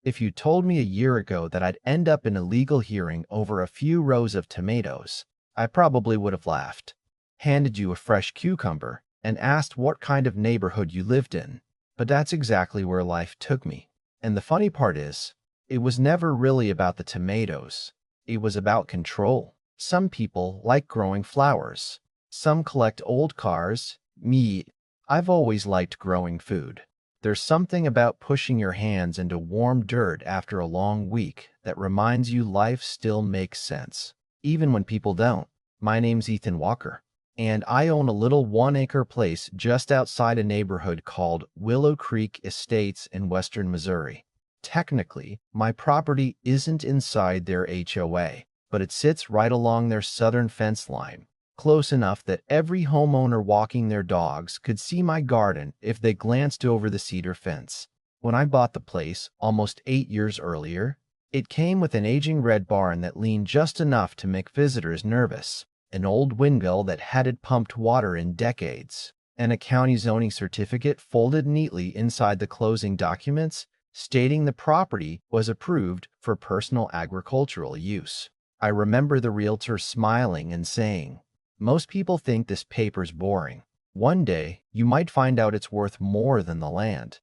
If you told me a year ago that I'd end up in a legal hearing over a few rows of tomatoes, I probably would have laughed, handed you a fresh cucumber, and asked what kind of neighborhood you lived in. But that's exactly where life took me. And the funny part is, it was never really about the tomatoes. It was about control. Some people like growing flowers. Some collect old cars. Me, I've always liked growing food. There's something about pushing your hands into warm dirt after a long week that reminds you life still makes sense, even when people don't. My name's Ethan Walker, and I own a little 1-acre place just outside a neighborhood called Willow Creek Estates in western Missouri. Technically, my property isn't inside their HOA, but it sits right along their southern fence line, close enough that every homeowner walking their dogs could see my garden if they glanced over the cedar fence. When I bought the place almost 8 years earlier, it came with an aging red barn that leaned just enough to make visitors nervous, an old windmill that hadn't pumped water in decades, and a county zoning certificate folded neatly inside the closing documents stating the property was approved for personal agricultural use. I remember the realtor smiling and saying, "Most people think this paper's boring. One day, you might find out it's worth more than the land."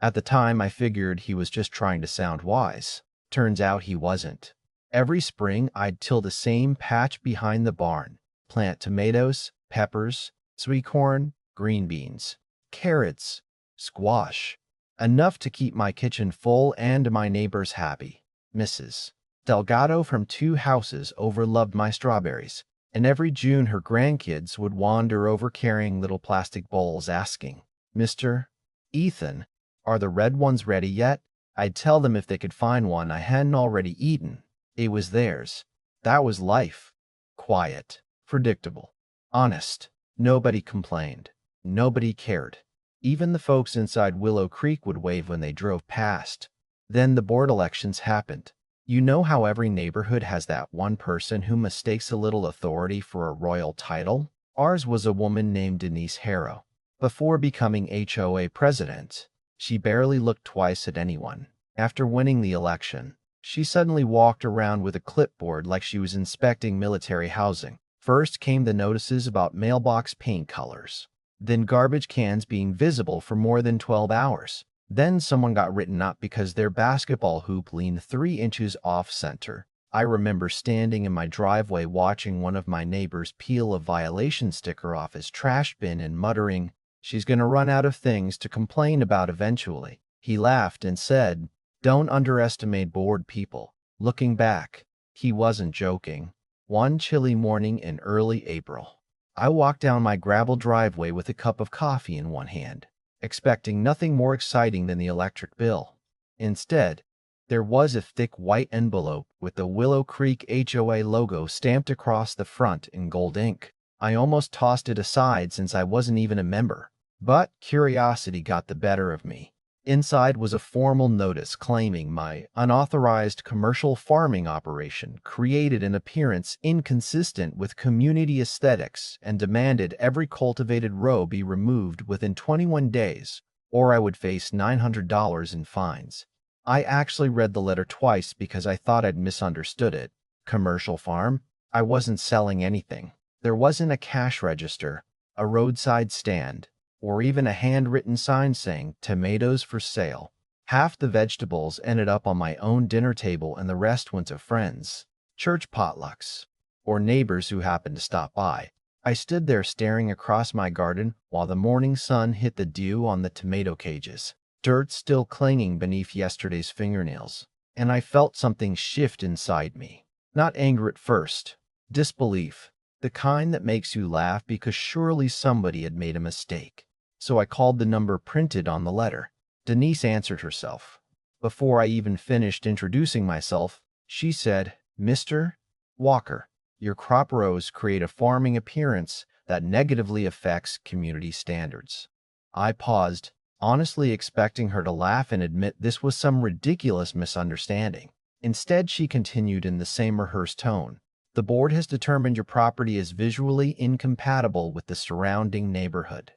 At the time, I figured he was just trying to sound wise. Turns out he wasn't. Every spring, I'd till the same patch behind the barn, plant tomatoes, peppers, sweet corn, green beans, carrots, squash, enough to keep my kitchen full and my neighbors happy. Mrs. Delgado from 2 houses over loved my strawberries, and every June her grandkids would wander over carrying little plastic bowls asking, "Mr. Ethan, are the red ones ready yet?" I'd tell them if they could find one I hadn't already eaten. It was theirs. That was life. Quiet, predictable, honest. Nobody complained. Nobody cared. Even the folks inside Willow Creek would wave when they drove past. Then the board elections happened. You know how every neighborhood has that one person who mistakes a little authority for a royal title? Ours was a woman named Denise Harrow. Before becoming HOA president, she barely looked twice at anyone. After winning the election, she suddenly walked around with a clipboard like she was inspecting military housing. First came the notices about mailbox paint colors, then garbage cans being visible for more than 12 hours. Then someone got written up because their basketball hoop leaned 3 inches off center. I remember standing in my driveway watching one of my neighbors peel a violation sticker off his trash bin and muttering, "She's gonna run out of things to complain about eventually." He laughed and said, "Don't underestimate bored people." Looking back, he wasn't joking. One chilly morning in early April, I walked down my gravel driveway with a cup of coffee in one hand, expecting nothing more exciting than the electric bill. Instead, there was a thick white envelope with the Willow Creek HOA logo stamped across the front in gold ink. I almost tossed it aside since I wasn't even a member, but curiosity got the better of me. Inside was a formal notice claiming my unauthorized commercial farming operation created an appearance inconsistent with community aesthetics and demanded every cultivated row be removed within 21 days, or I would face $900 in fines. I actually read the letter twice because I thought I'd misunderstood it. Commercial farm? I wasn't selling anything. There wasn't a cash register, a roadside stand, or even a handwritten sign saying tomatoes for sale. Half the vegetables ended up on my own dinner table and the rest went to friends, church potlucks, or neighbors who happened to stop by. I stood there staring across my garden while the morning sun hit the dew on the tomato cages, dirt still clinging beneath yesterday's fingernails, and I felt something shift inside me. Not anger at first, disbelief, the kind that makes you laugh because surely somebody had made a mistake. So I called the number printed on the letter. Denise answered herself. Before I even finished introducing myself, she said, "Mr. Walker, your crop rows create a farming appearance that negatively affects community standards." I paused, honestly expecting her to laugh and admit this was some ridiculous misunderstanding. Instead, she continued in the same rehearsed tone. "The board has determined your property is visually incompatible with the surrounding neighborhood."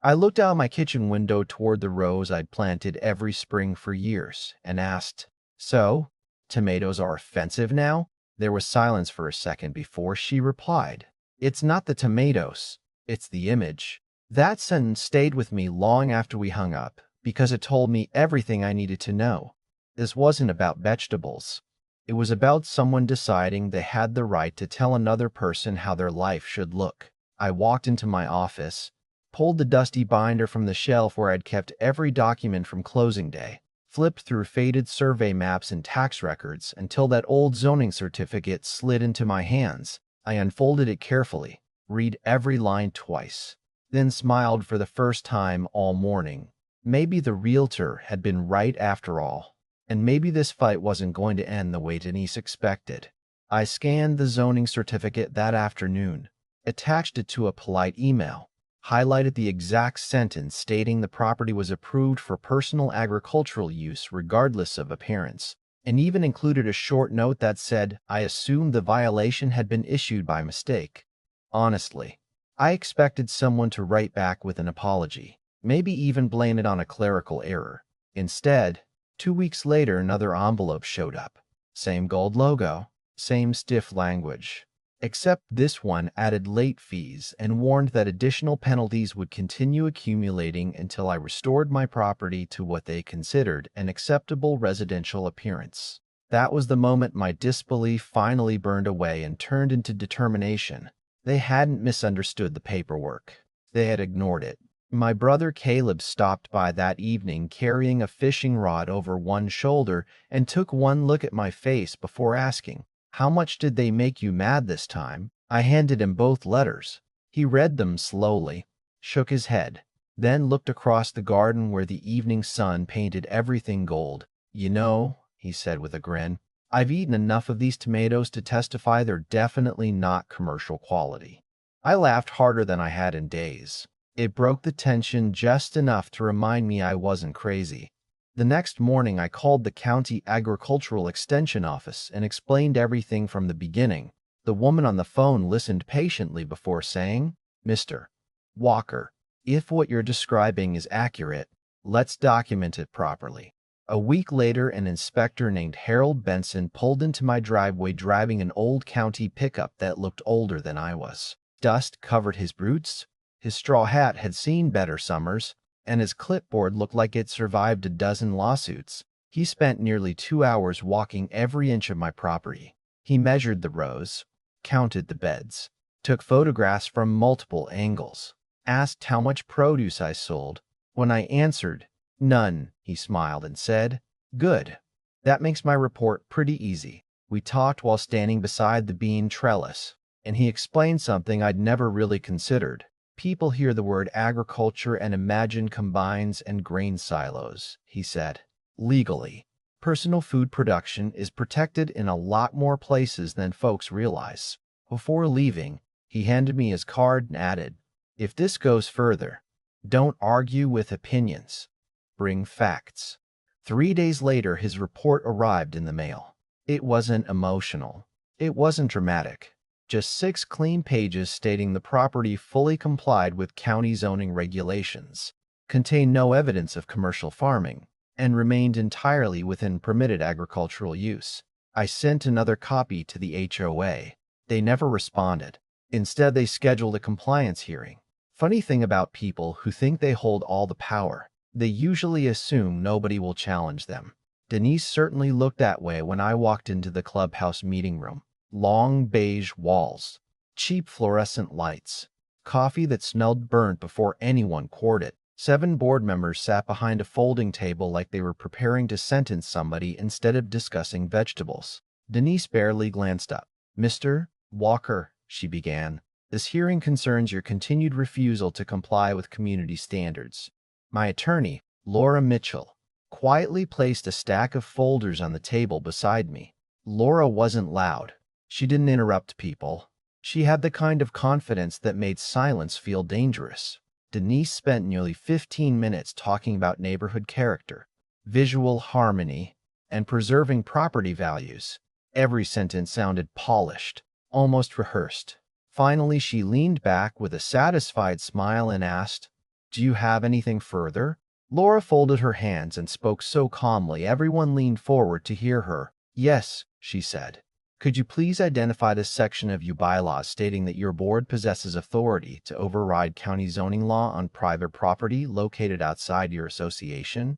I looked out my kitchen window toward the rows I'd planted every spring for years and asked, "So, tomatoes are offensive now?" There was silence for a second before she replied, "It's not the tomatoes, it's the image." That sentence stayed with me long after we hung up because it told me everything I needed to know. This wasn't about vegetables. It was about someone deciding they had the right to tell another person how their life should look. I walked into my office, pulled the dusty binder from the shelf where I'd kept every document from closing day, flipped through faded survey maps and tax records until that old zoning certificate slid into my hands. I unfolded it carefully, read every line twice, then smiled for the first time all morning. Maybe the realtor had been right after all, and maybe this fight wasn't going to end the way Denise expected. I scanned the zoning certificate that afternoon, attached it to a polite email, highlighted the exact sentence stating the property was approved for personal agricultural use regardless of appearance, and even included a short note that said I assumed the violation had been issued by mistake. Honestly, I expected someone to write back with an apology, maybe even blame it on a clerical error. Instead, 2 weeks later, another envelope showed up. Same gold logo, same stiff language. Except this one added late fees and warned that additional penalties would continue accumulating until I restored my property to what they considered an acceptable residential appearance. That was the moment my disbelief finally burned away and turned into determination. They hadn't misunderstood the paperwork. They had ignored it. My brother Caleb stopped by that evening carrying a fishing rod over one shoulder and took one look at my face before asking, "How much did they make you mad this time?" I handed him both letters. He read them slowly, shook his head, then looked across the garden where the evening sun painted everything gold. "You know," he said with a grin, "I've eaten enough of these tomatoes to testify they're definitely not commercial quality." I laughed harder than I had in days. It broke the tension just enough to remind me I wasn't crazy. The next morning, I called the county agricultural extension office and explained everything from the beginning. The woman on the phone listened patiently before saying, "Mr. Walker, if what you're describing is accurate, let's document it properly." A week later, an inspector named Harold Benson pulled into my driveway driving an old county pickup that looked older than I was. Dust covered his boots, his straw hat had seen better summers, and his clipboard looked like it survived a dozen lawsuits. He spent nearly 2 hours walking every inch of my property. He measured the rows, counted the beds, took photographs from multiple angles, asked how much produce I sold. When I answered, "None," he smiled and said, "Good. That makes my report pretty easy." We talked while standing beside the bean trellis, and he explained something I'd never really considered. People hear the word agriculture and imagine combines and grain silos, he said. Legally, personal food production is protected in a lot more places than folks realize. Before leaving, he handed me his card and added, "If this goes further, don't argue with opinions. Bring facts." 3 days later, his report arrived in the mail. It wasn't emotional. It wasn't dramatic. Just 6 clean pages stating the property fully complied with county zoning regulations, contained no evidence of commercial farming, and remained entirely within permitted agricultural use. I sent another copy to the HOA. They never responded. Instead, they scheduled a compliance hearing. Funny thing about people who think they hold all the power, they usually assume nobody will challenge them. Denise certainly looked that way when I walked into the clubhouse meeting room. Long beige walls, cheap fluorescent lights, coffee that smelled burnt before anyone poured it. 7 board members sat behind a folding table like they were preparing to sentence somebody instead of discussing vegetables. Denise barely glanced up. "Mr. Walker," she began, "this hearing concerns your continued refusal to comply with community standards." My attorney, Laura Mitchell, quietly placed a stack of folders on the table beside me. Laura wasn't loud. She didn't interrupt people. She had the kind of confidence that made silence feel dangerous. Denise spent nearly 15 minutes talking about neighborhood character, visual harmony, and preserving property values. Every sentence sounded polished, almost rehearsed. Finally, she leaned back with a satisfied smile and asked, Do you have anything further? Laura folded her hands and spoke so calmly everyone leaned forward to hear her. Yes, she said. Could you please identify the section of your bylaws stating that your board possesses authority to override county zoning law on private property located outside your association?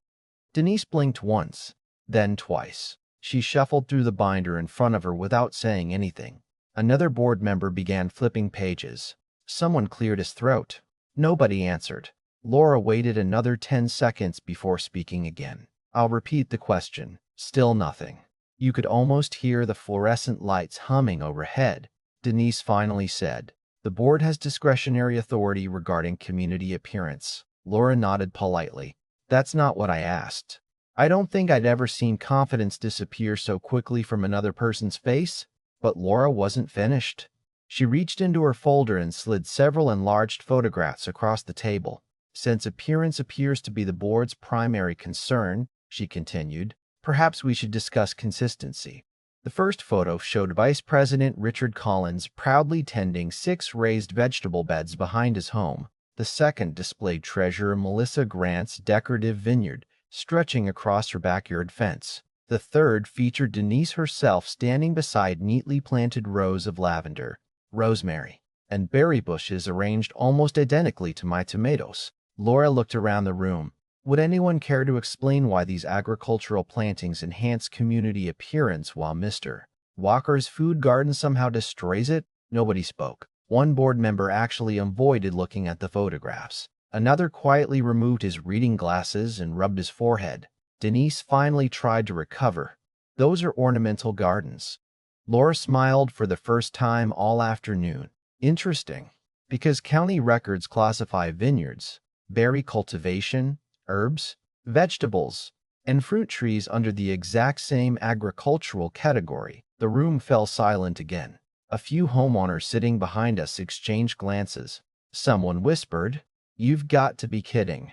Denise blinked once, then twice. She shuffled through the binder in front of her without saying anything. Another board member began flipping pages. Someone cleared his throat. Nobody answered. Laura waited another 10 seconds before speaking again. I'll repeat the question. Still nothing. You could almost hear the fluorescent lights humming overhead. Denise finally said, "The board has discretionary authority regarding community appearance." Laura nodded politely. "That's not what I asked." I don't think I'd ever seen confidence disappear so quickly from another person's face, but Laura wasn't finished. She reached into her folder and slid several enlarged photographs across the table. "Since appearance appears to be the board's primary concern," she continued, "perhaps we should discuss consistency." The first photo showed Vice President Richard Collins proudly tending 6 raised vegetable beds behind his home. The second displayed Treasurer Melissa Grant's decorative vineyard stretching across her backyard fence. The third featured Denise herself standing beside neatly planted rows of lavender, rosemary, and berry bushes arranged almost identically to my tomatoes. Laura looked around the room. Would anyone care to explain why these agricultural plantings enhance community appearance while Mr. Walker's food garden somehow destroys it? Nobody spoke. One board member actually avoided looking at the photographs. Another quietly removed his reading glasses and rubbed his forehead. Denise finally tried to recover. "Those are ornamental gardens." Laura smiled for the first time all afternoon. "Interesting, because county records classify vineyards, berry cultivation, herbs, vegetables, and fruit trees under the exact same agricultural category." The room fell silent again. A few homeowners sitting behind us exchanged glances. Someone whispered, "You've got to be kidding."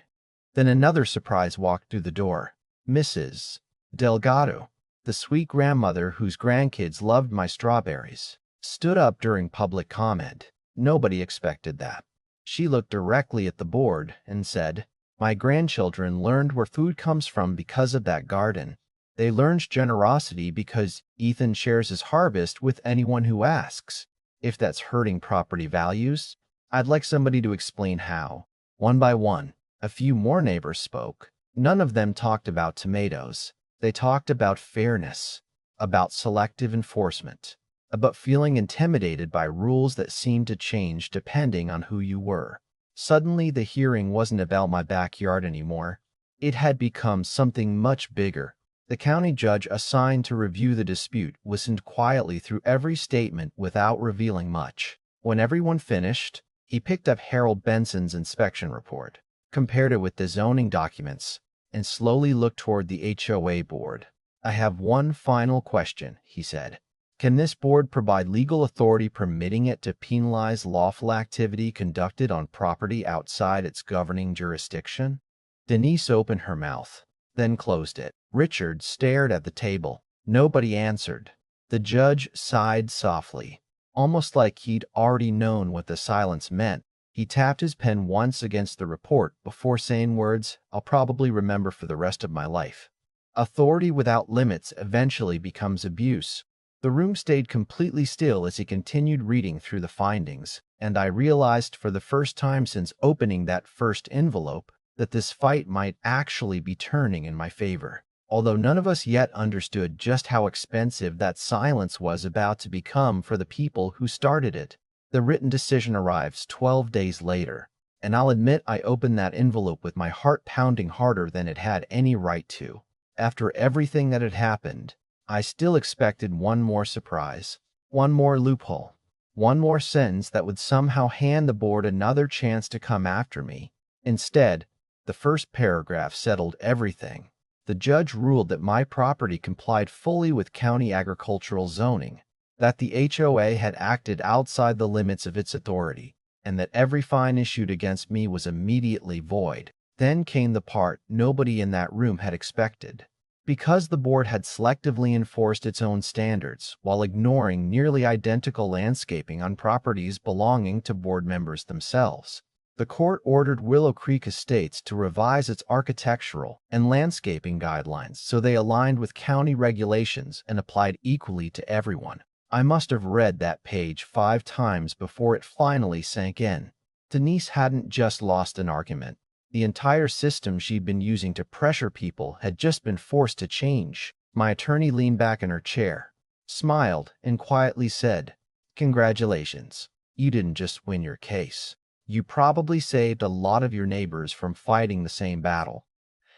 Then another surprise walked through the door. Mrs. Delgado, the sweet grandmother whose grandkids loved my strawberries, stood up during public comment. Nobody expected that. She looked directly at the board and said, "My grandchildren learned where food comes from because of that garden. They learned generosity because Ethan shares his harvest with anyone who asks. If that's hurting property values, I'd like somebody to explain how." One by one, a few more neighbors spoke. None of them talked about tomatoes. They talked about fairness, about selective enforcement, about feeling intimidated by rules that seemed to change depending on who you were. Suddenly, the hearing wasn't about my backyard anymore. It had become something much bigger. The county judge assigned to review the dispute listened quietly through every statement without revealing much. When everyone finished, he picked up Harold Benson's inspection report, compared it with the zoning documents, and slowly looked toward the HOA board. "I have one final question," he said. "Can this board provide legal authority permitting it to penalize lawful activity conducted on property outside its governing jurisdiction?" Denise opened her mouth, then closed it. Richard stared at the table. Nobody answered. The judge sighed softly, almost like he'd already known what the silence meant. He tapped his pen once against the report before saying words I'll probably remember for the rest of my life. "Authority without limits eventually becomes abuse." The room stayed completely still as he continued reading through the findings, and I realized for the first time since opening that first envelope that this fight might actually be turning in my favor. Although none of us yet understood just how expensive that silence was about to become for the people who started it. The written decision arrives 12 days later, and I'll admit I opened that envelope with my heart pounding harder than it had any right to. After everything that had happened, I still expected one more surprise, one more loophole, one more sentence that would somehow hand the board another chance to come after me. Instead, the first paragraph settled everything. The judge ruled that my property complied fully with county agricultural zoning, that the HOA had acted outside the limits of its authority, and that every fine issued against me was immediately void. Then came the part nobody in that room had expected. Because the board had selectively enforced its own standards while ignoring nearly identical landscaping on properties belonging to board members themselves, The court ordered Willow Creek Estates to revise its architectural and landscaping guidelines so they aligned with county regulations and applied equally to everyone. I must have read that page 5 times before it finally sank in. Denise hadn't just lost an argument. The entire system she'd been using to pressure people had just been forced to change. My attorney leaned back in her chair, smiled, and quietly said, "Congratulations. You didn't just win your case. You probably saved a lot of your neighbors from fighting the same battle."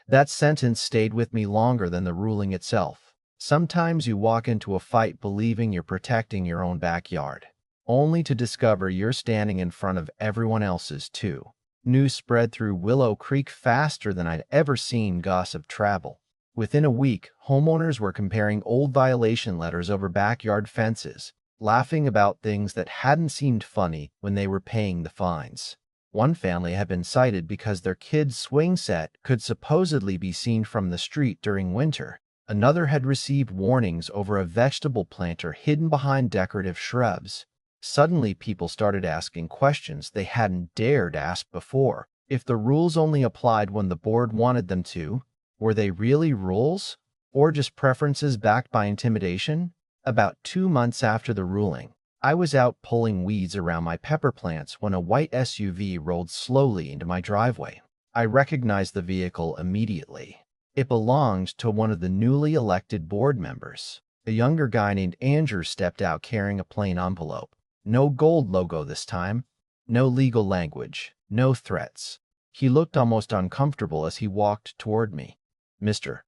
That sentence stayed with me longer than the ruling itself. Sometimes you walk into a fight believing you're protecting your own backyard, only to discover you're standing in front of everyone else's too. News spread through Willow Creek faster than I'd ever seen gossip travel. Within a week, homeowners were comparing old violation letters over backyard fences, laughing about things that hadn't seemed funny when they were paying the fines. One family had been cited because their kid's swing set could supposedly be seen from the street during winter. Another had received warnings over a vegetable planter hidden behind decorative shrubs. Suddenly, people started asking questions they hadn't dared ask before. If the rules only applied when the board wanted them to, were they really rules? Or just preferences backed by intimidation? About 2 months after the ruling, I was out pulling weeds around my pepper plants when a white SUV rolled slowly into my driveway. I recognized the vehicle immediately. It belonged to one of the newly elected board members. A younger guy named Andrew stepped out carrying a plain envelope. No gold logo this time. No legal language. No threats. He looked almost uncomfortable as he walked toward me. "Mr.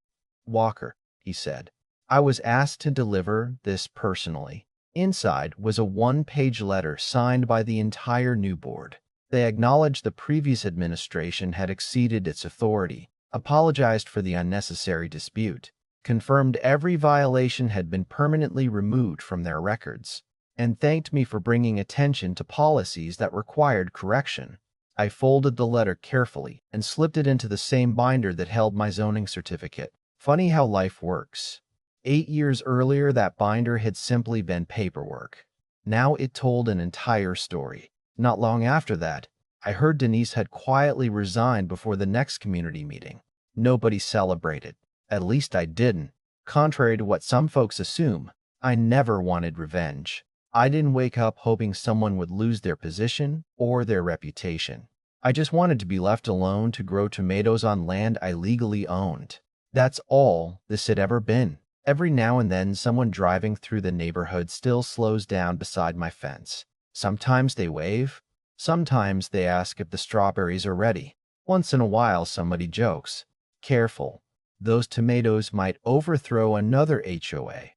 Walker," he said. "I was asked to deliver this personally." Inside was a 1-page letter signed by the entire new board. They acknowledged the previous administration had exceeded its authority, apologized for the unnecessary dispute, confirmed every violation had been permanently removed from their records, and thanked me for bringing attention to policies that required correction. I folded the letter carefully and slipped it into the same binder that held my zoning certificate. Funny how life works. 8 years earlier, that binder had simply been paperwork. Now it told an entire story. Not long after that, I heard Denise had quietly resigned before the next community meeting. Nobody celebrated. At least I didn't. Contrary to what some folks assume, I never wanted revenge. I didn't wake up hoping someone would lose their position or their reputation. I just wanted to be left alone to grow tomatoes on land I legally owned. That's all this had ever been. Every now and then, someone driving through the neighborhood still slows down beside my fence. Sometimes they wave. Sometimes they ask if the strawberries are ready. Once in a while, somebody jokes, "Careful, those tomatoes might overthrow another HOA."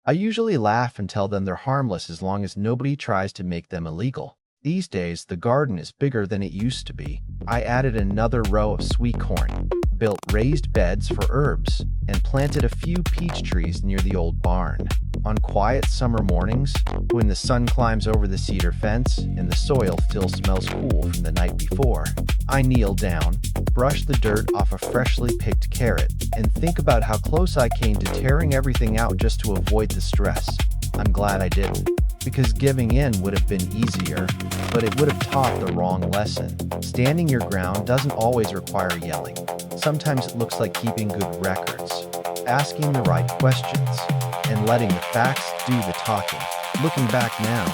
I usually laugh and tell them they're harmless as long as nobody tries to make them illegal. These days, the garden is bigger than it used to be. I added another row of sweet corn, built raised beds for herbs, and planted a few peach trees near the old barn. On quiet summer mornings, when the sun climbs over the cedar fence and the soil still smells cool from the night before, I kneel down, brush the dirt off a freshly picked carrot, and think about how close I came to tearing everything out just to avoid the stress. I'm glad I didn't, because giving in would have been easier, but it would have taught the wrong lesson. Standing your ground doesn't always require yelling. Sometimes it looks like keeping good records, asking the right questions, and letting the facts do the talking. Looking back now,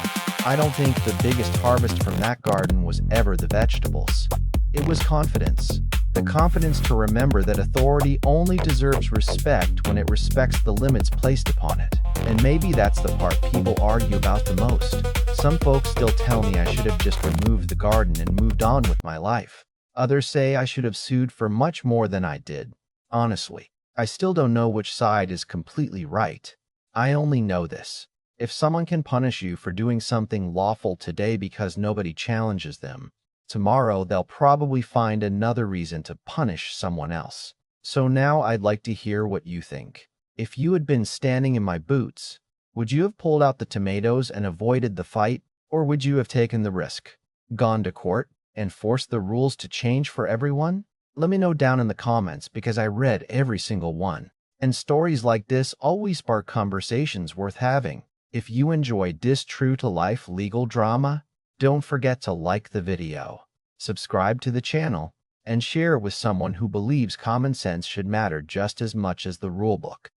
I don't think the biggest harvest from that garden was ever the vegetables. It was confidence. The confidence to remember that authority only deserves respect when it respects the limits placed upon it. And maybe that's the part people argue about the most. Some folks still tell me I should have just removed the garden and moved on with my life. Others say I should have sued for much more than I did. Honestly, I still don't know which side is completely right. I only know this. If someone can punish you for doing something lawful today because nobody challenges them, tomorrow they'll probably find another reason to punish someone else. So now I'd like to hear what you think. If you had been standing in my boots, would you have pulled out the tomatoes and avoided the fight, or would you have taken the risk, gone to court, and forced the rules to change for everyone? Let me know down in the comments because I read every single one. And stories like this always spark conversations worth having. If you enjoyed this true-to-life legal drama, don't forget to like the video, subscribe to the channel, and share with someone who believes common sense should matter just as much as the rulebook.